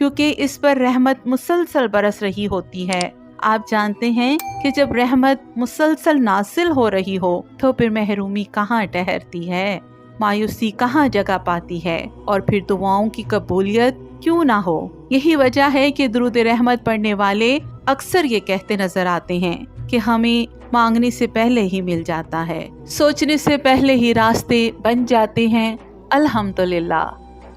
کیونکہ اس پر رحمت مسلسل برس رہی ہوتی ہے۔ آپ جانتے ہیں کہ جب رحمت مسلسل نازل ہو رہی ہو تو پھر محرومی کہاں ٹھہرتی ہے، مایوسی کہاں جگہ پاتی ہے، اور پھر دعاؤں کی قبولیت کیوں نہ ہو۔ یہی وجہ ہے کہ درود رحمت پڑھنے والے اکثر یہ کہتے نظر آتے ہیں کہ ہمیں مانگنے سے پہلے ہی مل جاتا ہے، سوچنے سے پہلے ہی راستے بن جاتے ہیں، الحمدللہ۔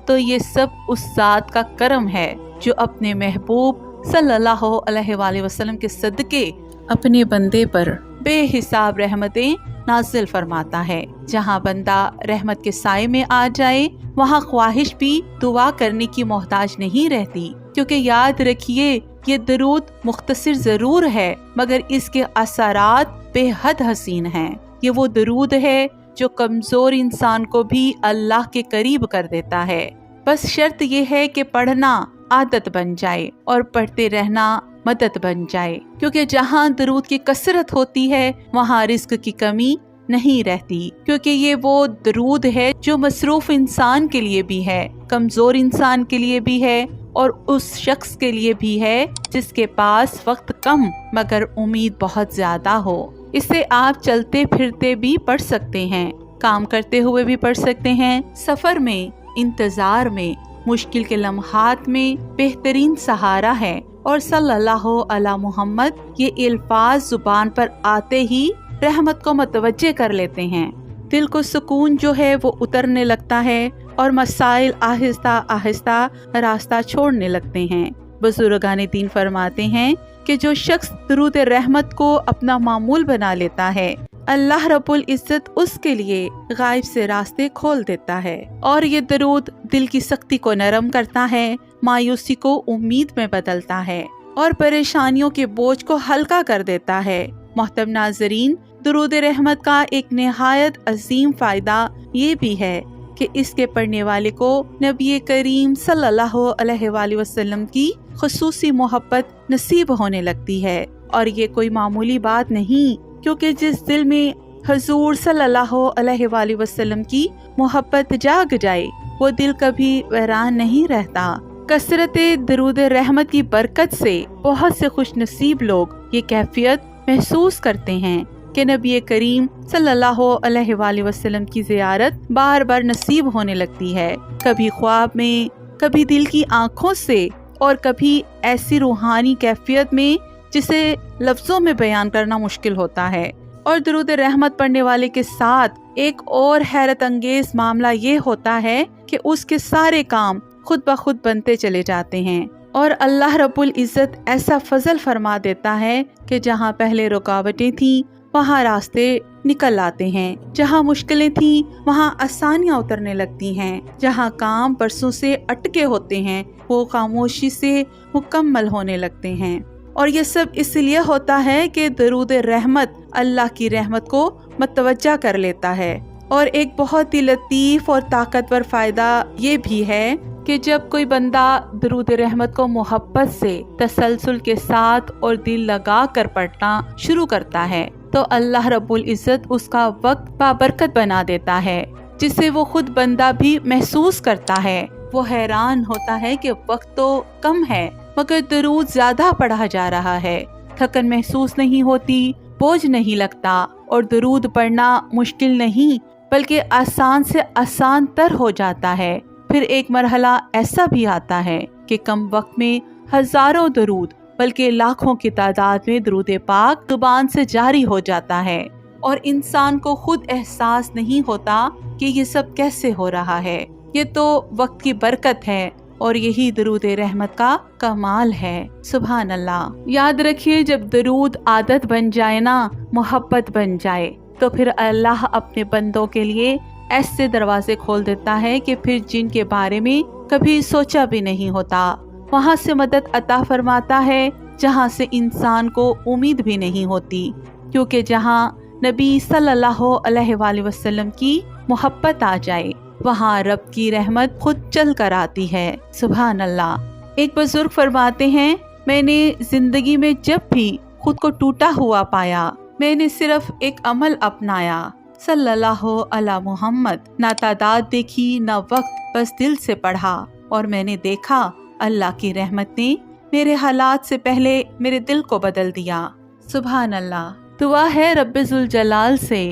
تو یہ سب اس ذات کا کرم ہے جو اپنے محبوب صلی اللہ علیہ وآلہ وسلم کے صدقے اپنے بندے پر بے حساب رحمتیں نازل فرماتا ہے۔ جہاں بندہ رحمت کے سائے میں آ جائے وہاں خواہش بھی دعا کرنے کی محتاج نہیں رہتی، کیونکہ یاد رکھیے یہ درود مختصر ضرور ہے مگر اس کے اثرات بے حد حسین ہیں۔ یہ وہ درود ہے جو کمزور انسان کو بھی اللہ کے قریب کر دیتا ہے۔ بس شرط یہ ہے کہ پڑھنا عادت بن جائے اور پڑھتے رہنا مدد بن جائے، کیونکہ جہاں درود کی کثرت ہوتی ہے وہاں رزق کی کمی نہیں رہتی، کیونکہ یہ وہ درود ہے جو مصروف انسان کے لیے بھی ہے، کمزور انسان کے لیے بھی ہے، اور اس شخص کے لیے بھی ہے جس کے پاس وقت کم مگر امید بہت زیادہ ہو۔ اسے آپ چلتے پھرتے بھی پڑھ سکتے ہیں، کام کرتے ہوئے بھی پڑھ سکتے ہیں، سفر میں، انتظار میں، مشکل کے لمحات میں بہترین سہارا ہے۔ اور صلی اللہ علی محمد یہ الفاظ زبان پر آتے ہی رحمت کو متوجہ کر لیتے ہیں، دل کو سکون جو ہے وہ اترنے لگتا ہے اور مسائل آہستہ آہستہ راستہ چھوڑنے لگتے ہیں۔ بزرگان دین فرماتے ہیں کہ جو شخص درود رحمت کو اپنا معمول بنا لیتا ہے اللہ رب العزت اس کے لیے غائب سے راستے کھول دیتا ہے، اور یہ درود دل کی سختی کو نرم کرتا ہے، مایوسی کو امید میں بدلتا ہے اور پریشانیوں کے بوجھ کو ہلکا کر دیتا ہے۔ محترم ناظرین، درود رحمت کا ایک نہایت عظیم فائدہ یہ بھی ہے کہ اس کے پڑھنے والے کو نبی کریم صلی اللہ علیہ وآلہ وسلم کی خصوصی محبت نصیب ہونے لگتی ہے، اور یہ کوئی معمولی بات نہیں، کیونکہ جس دل میں حضور صلی اللہ علیہ وآلہ وسلم کی محبت جاگ جائے وہ دل کبھی ویران نہیں رہتا۔ کثرت درود رحمت کی برکت سے بہت سے خوش نصیب لوگ یہ کیفیت محسوس کرتے ہیں کہ نبی کریم صلی اللہ علیہ وآلہ وسلم کی زیارت بار بار نصیب ہونے لگتی ہے، کبھی خواب میں، کبھی دل کی آنکھوں سے، اور کبھی ایسی روحانی کیفیت میں جسے لفظوں میں بیان کرنا مشکل ہوتا ہے۔ اور درود رحمت پڑھنے والے کے ساتھ ایک اور حیرت انگیز معاملہ یہ ہوتا ہے کہ اس کے سارے کام خود بخود بنتے چلے جاتے ہیں، اور اللہ رب العزت ایسا فضل فرما دیتا ہے کہ جہاں پہلے رکاوٹیں تھیں وہاں راستے نکل آتے ہیں، جہاں مشکلیں تھیں وہاں آسانیاں اترنے لگتی ہیں، جہاں کام برسوں سے اٹکے ہوتے ہیں وہ خاموشی سے مکمل ہونے لگتے ہیں۔ اور یہ سب اس لیے ہوتا ہے کہ درود رحمت اللہ کی رحمت کو متوجہ کر لیتا ہے۔ اور ایک بہت ہی لطیف اور طاقتور فائدہ یہ بھی ہے کہ جب کوئی بندہ درود رحمت کو محبت سے، تسلسل کے ساتھ اور دل لگا کر پڑھنا شروع کرتا ہے تو اللہ رب العزت اس کا وقت بابرکت بنا دیتا ہے، جسے وہ خود بندہ بھی محسوس کرتا ہے۔ وہ حیران ہوتا ہے کہ وقت تو کم ہے مگر درود زیادہ پڑھا جا رہا ہے، تھکن محسوس نہیں ہوتی، بوجھ نہیں لگتا، اور درود پڑھنا مشکل نہیں بلکہ آسان سے آسان تر ہو جاتا ہے۔ پھر ایک مرحلہ ایسا بھی آتا ہے کہ کم وقت میں ہزاروں درود بلکہ لاکھوں کی تعداد میں درود پاک زبان سے جاری ہو جاتا ہے، اور انسان کو خود احساس نہیں ہوتا کہ یہ سب کیسے ہو رہا ہے۔ یہ تو وقت کی برکت ہے اور یہی درود رحمت کا کمال ہے۔ سبحان اللہ۔ یاد رکھیے جب درود عادت بن جائے نا، محبت بن جائے، تو پھر اللہ اپنے بندوں کے لیے ایسے دروازے کھول دیتا ہے کہ پھر جن کے بارے میں کبھی سوچا بھی نہیں ہوتا وہاں سے مدد عطا فرماتا ہے جہاں سے انسان کو امید بھی نہیں ہوتی، کیونکہ جہاں نبی صلی اللہ علیہ وآلہ وسلم کی محبت آ جائے وہاں رب کی رحمت خود چل کر آتی ہے۔ سبحان اللہ۔ ایک بزرگ فرماتے ہیں، میں نے زندگی میں جب بھی خود کو ٹوٹا ہوا پایا میں نے صرف ایک عمل اپنایا، صلی اللہ علی محمد، نہ تعداد دیکھی نہ وقت، بس دل سے پڑھا، اور میں نے دیکھا اللہ کی رحمت نے میرے حالات سے پہلے میرے دل کو بدل دیا۔ سبحان اللہ۔ دعا ہے رب ذوالجلال سے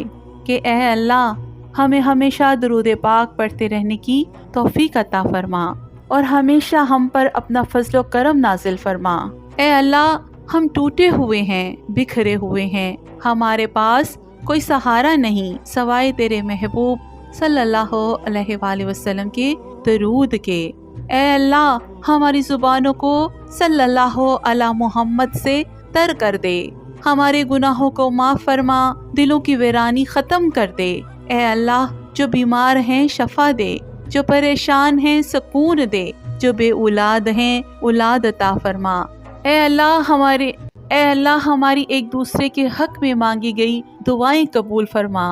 کہ اے اللہ ہمیں ہمیشہ درود پاک پڑھتے رہنے کی توفیق عطا فرما اور ہمیشہ ہم پر اپنا فضل و کرم نازل فرما۔ اے اللہ ہم ٹوٹے ہوئے ہیں، بکھرے ہوئے ہیں، ہمارے پاس کوئی سہارا نہیں سوائے تیرے محبوب صلی اللہ علیہ وآلہ وسلم کے درود کے۔ اے اللہ ہماری زبانوں کو صلی اللہ علی محمد سے تر کر دے، ہمارے گناہوں کو معاف فرما، دلوں کی ویرانی ختم کر دے۔ اے اللہ جو بیمار ہیں شفا دے، جو پریشان ہیں سکون دے، جو بے اولاد ہیں اولاد عطا فرما۔ اے اللہ ہماری ایک دوسرے کے حق میں مانگی گئی دعائیں قبول فرما۔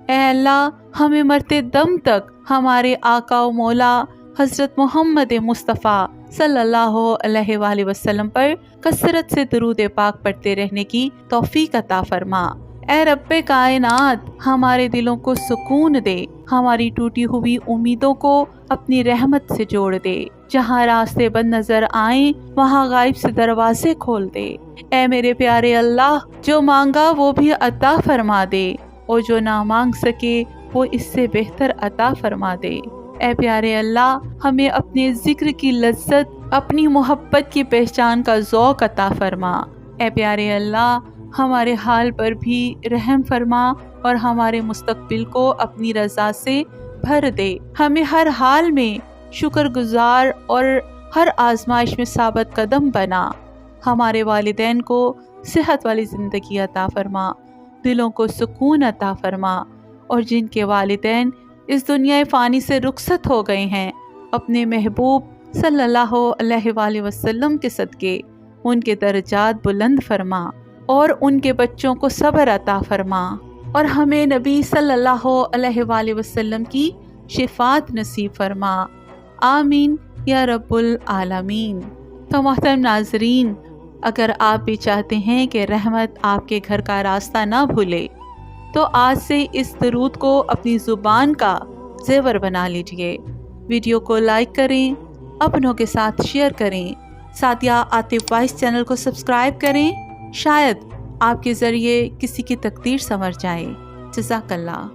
اے اللہ ہمیں مرتے دم تک ہمارے آقا و مولا حضرت محمد مصطفیٰ صلی اللہ علیہ وآلہ وسلم پر کثرت سے درود پاک پڑھتے رہنے کی توفیق عطا فرما۔ اے رب کائنات ہمارے دلوں کو سکون دے، ہماری ٹوٹی ہوئی امیدوں کو اپنی رحمت سے جوڑ دے، جہاں راستے بند نظر آئیں وہاں غائب سے دروازے کھول دے۔ اے میرے پیارے اللہ جو مانگا وہ بھی عطا فرما دے اور جو نہ مانگ سکے وہ اس سے بہتر عطا فرما دے۔ اے پیارے اللہ ہمیں اپنے ذکر کی لذت، اپنی محبت کی پہچان کا ذوق عطا فرما۔ اے پیارے اللہ ہمارے حال پر بھی رحم فرما اور ہمارے مستقبل کو اپنی رضا سے بھر دے۔ ہمیں ہر حال میں شکر گزار اور ہر آزمائش میں ثابت قدم بنا۔ ہمارے والدین کو صحت والی زندگی عطا فرما، دلوں کو سکون عطا فرما، اور جن کے والدین اس دنیا فانی سے رخصت ہو گئے ہیں اپنے محبوب صلی اللہ علیہ وآلہ وسلم کے صدقے ان کے درجات بلند فرما اور ان کے بچوں کو صبر عطا فرما، اور ہمیں نبی صلی اللہ علیہ وآلہ وسلم کی شفاعت نصیب فرما۔ آمین یا رب العالمین۔ تو محترم ناظرین، اگر آپ بھی چاہتے ہیں کہ رحمت آپ کے گھر کا راستہ نہ بھولے تو آج سے اس درود کو اپنی زبان کا زیور بنا لیجئے۔ ویڈیو کو لائک کریں، اپنوں کے ساتھ شیئر کریں، ساتھیہ عاطف وائس چینل کو سبسکرائب کریں، شاید آپ کے ذریعے کسی کی تقدیر سنور جائے۔ جزاک اللہ۔